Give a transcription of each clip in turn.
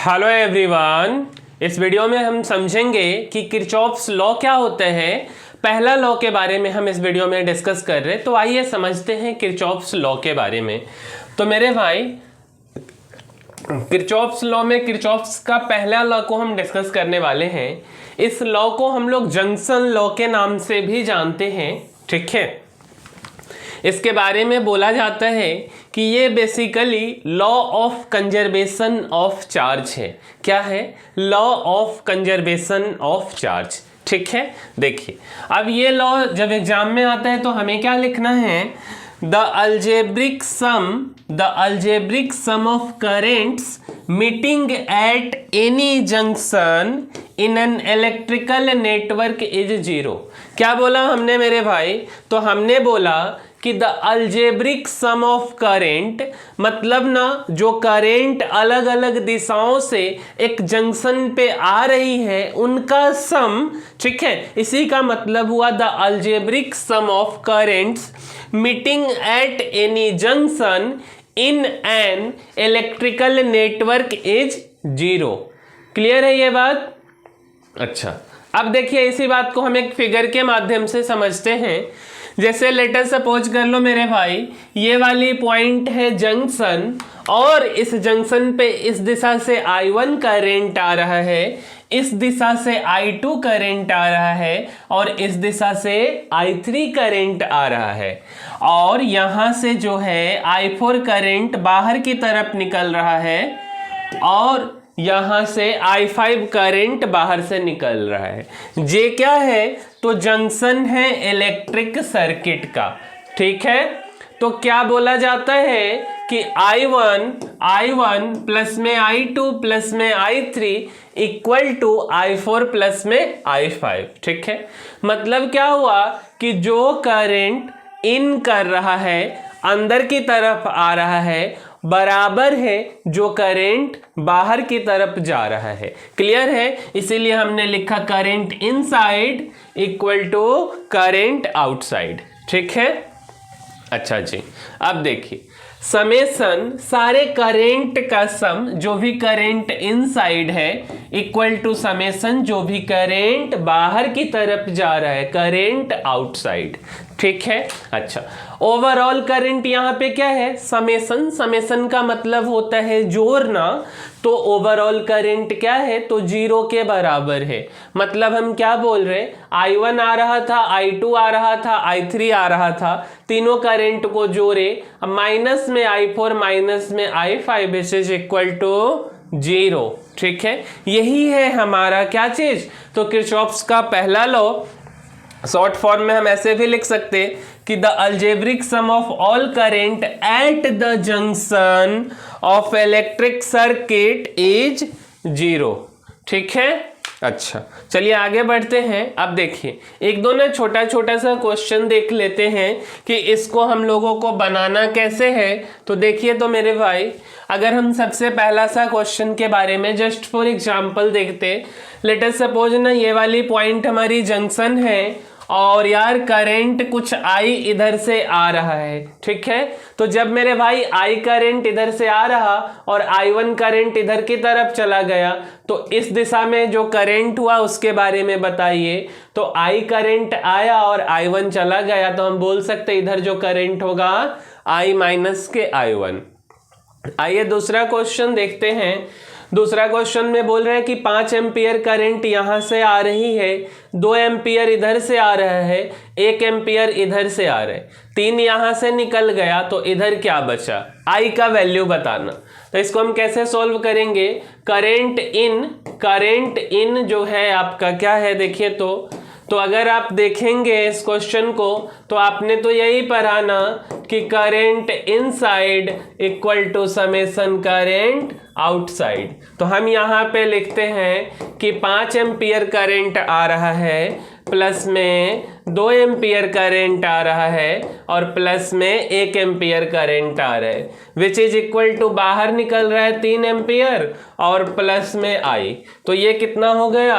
Hello everyone, इस video में हम समझेंगे कि किरचॉफ्स लॉ क्या होते हैं। पहला लॉ के बारे में हम इस वीडियो में डिस्कस कर रहे हैं, तो आइए समझते हैं किरचॉफ्स लॉ के बारे में। तो मेरे भाई, किरचॉफ्स लॉ में किरचॉफ्स का पहला लॉ को हम डिस्कस करने वाले हैं। इस लॉ को हम लोग जंक्शन लॉ के नाम से भी जानते हैं, ठीक है। इसके बारे में बोला जाता है कि ये basically law of conservation of charge है। क्या है? Law of conservation of charge, ठीक है। देखिए, अब ये लॉ जब एग्जाम में आता है तो हमें क्या लिखना है? The algebraic sum of currents meeting at any junction in an electrical network is zero. क्या बोला हमने मेरे भाई? तो हमने बोला कि the algebraic sum of current, मतलब ना जो करेंट अलग अलग दिशाओं से एक जंक्शन पे आ रही है उनका सम, ठीक है। इसी का मतलब हुआ the algebraic sum of currents meeting at any junction in an electrical network is zero. Clear है ये बात? अच्छा, अब देखिए, इसी बात को हम एक फिगर के माध्यम से समझते हैं। जैसे लेटर सपोज कर लो मेरे भाई, ये वाली पॉइंट है जंक्शन, और इस जंक्शन पे इस दिशा से I1 करेंट आ रहा है, इस दिशा से I2 करेंट आ रहा है, और इस दिशा से I3 करेंट आ रहा है, और यहाँ से जो है I4 करेंट बाहर की तरफ निकल रहा है, और यहां से I5 करंट बाहर से निकल रहा है। जे क्या है? तो जंक्शन है इलेक्ट्रिक सर्किट का, ठीक है। तो क्या बोला जाता है कि I1 प्लस में I2 प्लस में I3 equal to I4 plus में I5, ठीक है। मतलब क्या हुआ कि जो करंट इन कर रहा है, अंदर की तरफ आ रहा है, बराबर है जो करंट बाहर की तरफ जा रहा है। क्लियर है? इसीलिए हमने लिखा current inside equal to current outside, ठीक है। अच्छा जी, अब देखिए, समेशन सारे करंट का सम, जो भी करंट इनसाइड है, इक्वल टू समेशन जो भी करंट बाहर की तरफ जा रहा है, करंट आउटसाइड, ठीक है। अच्छा, ओवरऑल करंट यहाँ पे क्या है? समेशन का मतलब होता है जोड़ना। तो ओवरऑल करंट क्या है? तो जीरो के बराबर है। मतलब हम क्या बोल रहे? I1 आ रहा था, I2 आ रहा था, I3 आ रहा था, तीनों करंट को जोड़े, माइनस में I4 माइनस में I5 is equal to zero, ठीक है। यही है हमारा क्या चीज? तो किरचॉफ्स का पहला लॉ। शॉर्ट फॉर्म में हम ऐसे भी लिख सकते कि the algebraic sum of all current at the junction of electric circuit is zero, ठीक है। अच्छा, चलिए आगे बढ़ते हैं। अब देखिए, एक दो ना छोटा छोटा सा क्वेश्चन देख लेते हैं कि इसको हम लोगों को बनाना कैसे है। तो देखिए, तो मेरे भाई, अगर हम सबसे पहला सा क्वेश्चन के बारे में जस्ट फॉर एग्जांपल देखते, लेट अस सपोज ना ये वाली पॉइंट हमारी जंक्शन है, और यार करंट कुछ I इधर से आ रहा है, ठीक है। तो जब मेरे भाई I करंट इधर से आ रहा और I1 करंट इधर की तरफ चला गया, तो इस दिशा में जो करंट हुआ उसके बारे में बताइए। तो I करंट आया और I1 चला गया, तो हम बोल सकते इधर जो करंट होगा I माइनस के I1। आइए दूसरा क्वेश्चन देखते हैं। दूसरा क्वेश्चन में बोल रहे हैं कि 5 एम्पियर करंट यहां से आ रही है, 2 एम्पियर इधर से आ रहा है, 1 एम्पियर इधर से आ रहा है, 3 यहां से निकल गया, तो इधर क्या बचा? I का वैल्यू बताना। तो इसको हम कैसे सॉल्व करेंगे? करंट इन जो है आपका क्या है? देखिए, तो अगर आप देखेंगे इस क्वेश्चन को, तो आपने तो यही पढ़ा ना कि current inside equal to summation current outside. तो हम यहाँ पे लिखते हैं कि 5 एम्पियर करंट आ रहा है, प्लस में 2 एम्पियर करंट आ रहा है, और प्लस में 1 एम्पियर करंट आ रहा है, विच इज इक्वल टू बाहर निकल रहा है 3 एम्पियर, और प्लस में I। तो ये कितना हो गया?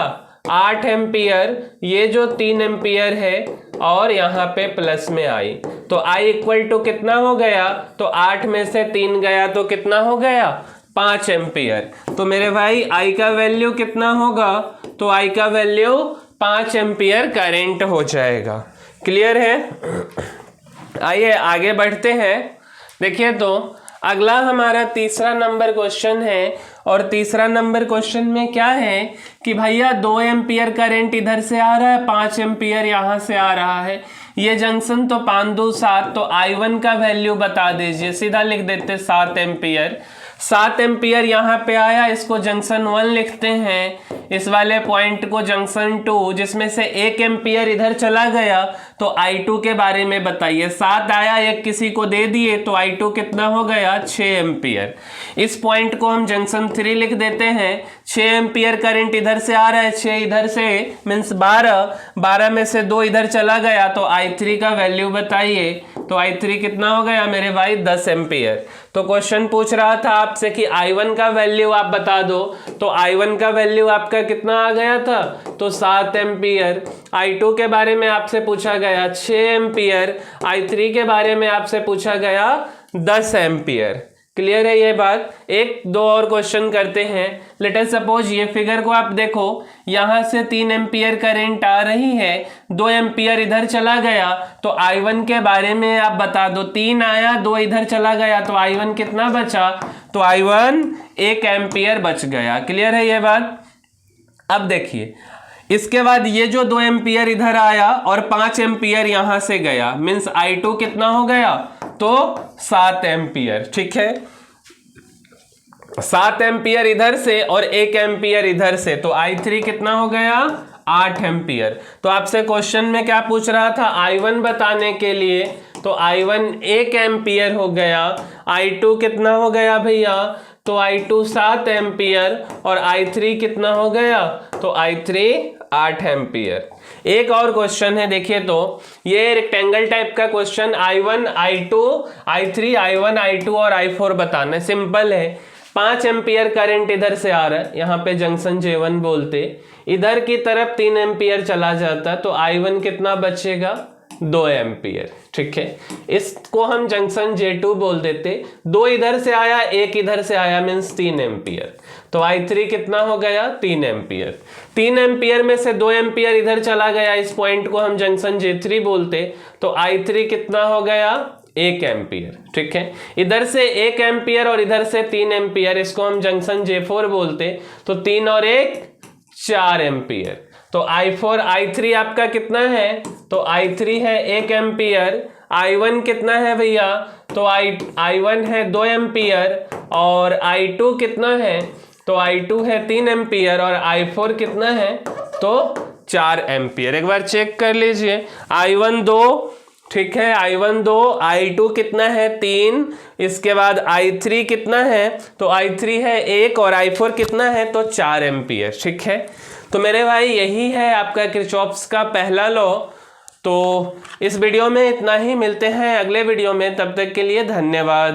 8 एम्पियर, ये जो 3 एम्पियर है, और यहाँ पे प्लस में I। तो I इक्वल टू कितना हो गया? तो 8 में से 3 गया तो कितना हो गया? 5 एम्पियर। तो मेरे भाई I का वैल्यू कितना होगा? तो I का वैल्यू 5 एम्पियर करंट हो जाएगा। क्लियर है? आइए आगे बढ़ते हैं। देखिए तो अगला हमारा तीसरा नंबर क्वेश्चन है, और तीसरा नंबर क्वेश्चन में क्या है कि भैया 2 एम्पियर करंट इधर से आ रहा है, 5 एम्पियर यहाँ से आ रहा है, ये जंक्शन तो 5 2 7, तो I1 का वैल्यू बता दीजिए। सीधा लिख देते 7 एम्पियर। 7 एम्पियर यहाँ पे आया, इसको जंक्शन 1 लिखते हैं, इस वाले पॉइंट को जंक्शन 2, जिसमें से 1 एम्पियर इधर चला गया, तो I2 के बारे में बताइए। 7 आया, एक किसी को दे दिए, तो I2 कितना हो गया? 6 एम्पियर। इस पॉइंट को हम जंक्शन 3 लिख देते हैं। 6 एम्पियर करंट इधर से आ रहा है, 6 इधर से मीन्स 12 में से 2 इधर चला गया, तो I3 का वैल्यू बताइए। तो I3 कितना हो गया मेरे भाई? 10 एम्पियर। तो क्वेश्चन पूछ रहा था आपसे कि I1 का वैल्यू आप बता दो, तो I1 का वैल्यू आपका कितना आ गया था? तो 7 एम्पियर। I2 के बारे में आपसे पूछा गया 6 एम्पियर। I3 के बारे में आपसे पूछा गया 10 एम्पियर। क्लियर है ये बात? एक दो और क्वेश्चन करते हैं। लेट अस सपोज ये फिगर को आप देखो, यहाँ से 3 एम्पियर करंट आ रही है, 2 एम्पियर इधर चला गया, तो I1 के बारे में आप बता दो। 3 आया, 2 इधर चला गया, तो I1 कितना बचा? तो I1 1 एम्पियर बच गया। क्लियर है ये बात? अब देखिए इसके बाद ये जो 2 एम्पियर इधर आया और 5 एम्पियर यहां से गया, मीन्स I2 कितना हो गया? तो 7 एम्पियर। ठीक है, 7 एम्पियर इधर से और 1 एम्पियर इधर से, तो I3 कितना हो गया? 8 एम्पियर। तो आपसे क्वेश्चन में क्या पूछ रहा था? I1 बताने के लिए, तो I1 1 एम्पियर हो गया। I2 कितना हो गया भैया? तो I2 7 एम्पियर, और I3 कितना हो गया? तो I3 8 एम्पियर। एक और क्वेश्चन है, देखिए तो ये रेक्टेंगल टाइप का question, I1 I2 I3 I1 I2 और I4 बताना है। सिंपल है। 5 एम्पियर करंट इधर से आ रहा है, यहाँ पे जंक्शन J1 बोलते, इधर की तरफ 3 एम्पियर चला जाता, तो I1 कितना बचेगा? 2 एम्पियर। ठीक है, इसको हम जंक्शन J2 बोल देते। 2 इधर से आया, 1 इधर से आया, मीन्स 3 एम्पियर। तो I3 कितना हो गया? 3 एम्पियर। 3 एम्पियर में से 2 एम्पियर इधर चला गया, इस पॉइंट को हम जंक्शन J3 बोलते, तो I3 कितना हो गया? 1 एम्पियर। ठीक है, इधर से 1 एम्पियर और इधर से 3 एम्पियर, इसको हम जंक्शन J4 बोलते, तो 3 और 1 4 एम्पियर। तो I4 I3 आपका कितना है? तो I3 है 1 एम्पियर। I1 कितना है भैया? तो I1 है 2 एम्पियर, और I2 कितना है? तो I2 है 3 एम्पियर, और I4 कितना है? तो 4 एम्पियर। एक बार चेक कर लीजिए। I1 2, ठीक है, I1 2, I2 कितना है? 3, इसके बाद I3 कितना है? तो I3 है 1, और I4 कितना है? तो 4 एम्पियर। ठीक है, तो मेरे भाई यही है आपका किरचॉफ्स का पहला लॉ। तो इस वीडियो में इतना ही, मिलते हैं अगले वीडियो में, तब तक के लिए धन्यवाद।